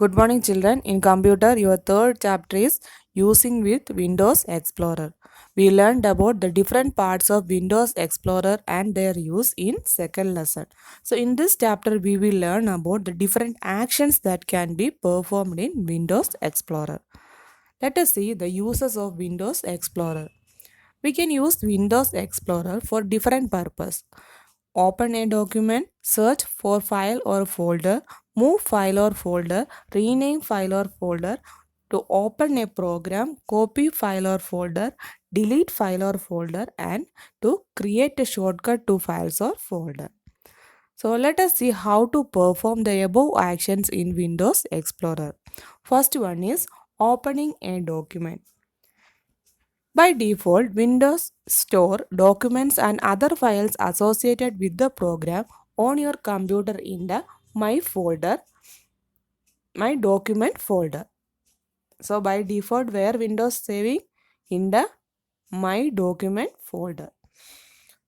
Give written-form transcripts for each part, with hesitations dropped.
Good morning, children. In computer, your third chapter is using with Windows Explorer. We learned about the different parts of Windows Explorer and their use in second lesson. So, in this chapter, we will learn about the different actions that can be performed in Windows Explorer. Let us see the uses of Windows Explorer. We can use Windows Explorer for different purpose. Open a document, search for file or folder, move file or folder, rename file or folder, to open a program, copy file or folder, delete file or folder, and to create a shortcut to files or folder. So let us see how to perform the above actions in Windows Explorer. First one is opening a document. By default, Windows store documents and other files associated with the program on your computer in the My folder, My document folder. So by default, where Windows saving in the My document folder.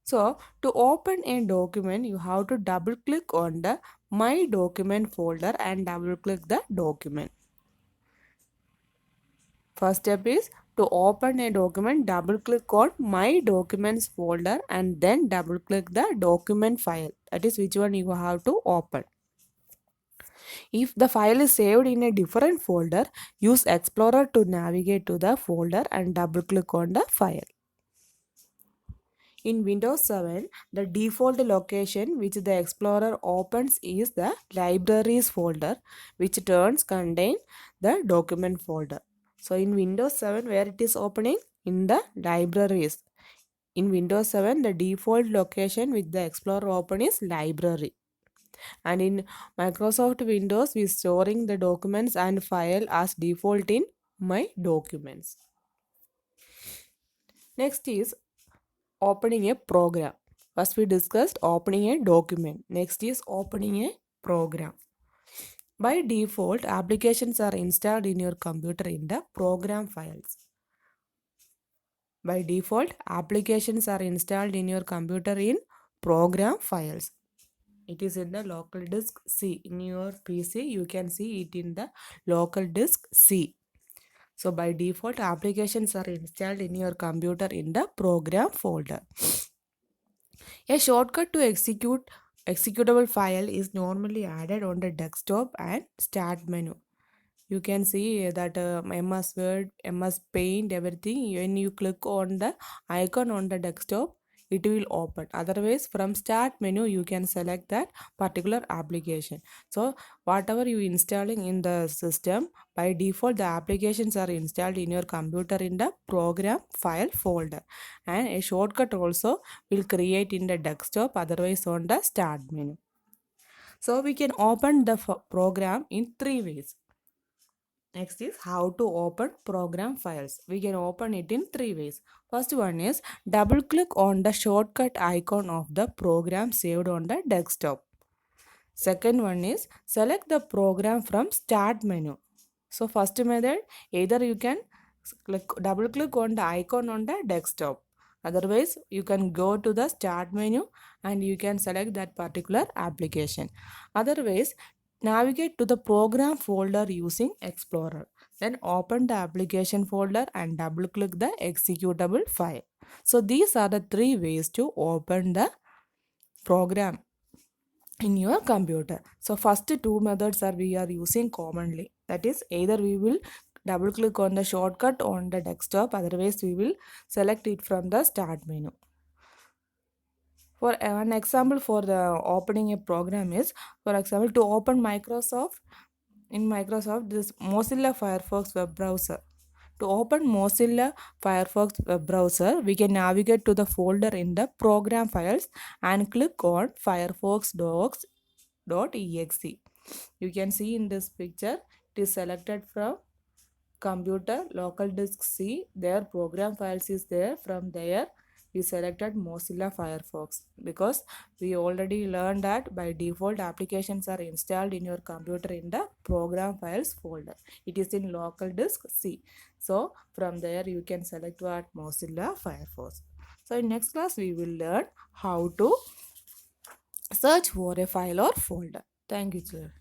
So to open a document, you have to double click on the My document folder and double click the document. First step is to open a document, double click on My Documents folder and then double click the document file. That is which one you have to open. If the file is saved in a different folder, use Explorer to navigate to the folder and double click on the file. In Windows 7, the default location which the Explorer opens is the Libraries folder, which turns contain the document folder. So in Windows 7, where it is opening? In the Libraries. In Windows 7, the default location with the Explorer open is Library. And in Microsoft Windows, we storing the documents and file as default in My Documents. Next is opening a program. First we discussed opening a document. Next is opening a program. By default, applications are installed in your computer in the program files. By default, applications are installed in your computer in program files. It is in the local disk C. In your PC, you can see it in the local disk C. So by default, applications are installed in your computer in the program folder. A shortcut to executable file is normally added on the desktop and start menu. You can see that MS Word, MS Paint, everything. When you click on the icon on the desktop, it will open. Otherwise, from start menu, you can select that particular application. So whatever you installing in the system, by default, the applications are installed in your computer in the program file folder. And a shortcut also will create in the desktop, otherwise on the start menu. So we can open the program in three ways. Next is how to open program files. We can open it in three ways. First one is double click on the shortcut icon of the program saved on the desktop. Second one is select the program from start menu. So first method, either you can double click on the icon on the desktop. Otherwise, you can go to the start menu and you can select that particular application. Otherwise, navigate to the program folder using Explorer. Then open the application folder and double click the executable file. So these are the three ways to open the program in your computer. So first two methods are we are using commonly. That is, either we will double click on the shortcut on the desktop, otherwise we will select it from the start menu. For an example for the opening a program is, for example, to open Microsoft, in Microsoft this Mozilla Firefox web browser. To open Mozilla Firefox web browser, we can navigate to the folder in the program files and click on Firefox docs.exe. You can see in this picture, it is selected from computer, local disk C, their program files is there. From there, we selected Mozilla Firefox because we already learned that by default applications are installed in your computer in the program files folder. It is in local disk C. So from there you can select what Mozilla Firefox. So in next class we will learn how to search for a file or folder. Thank you, children.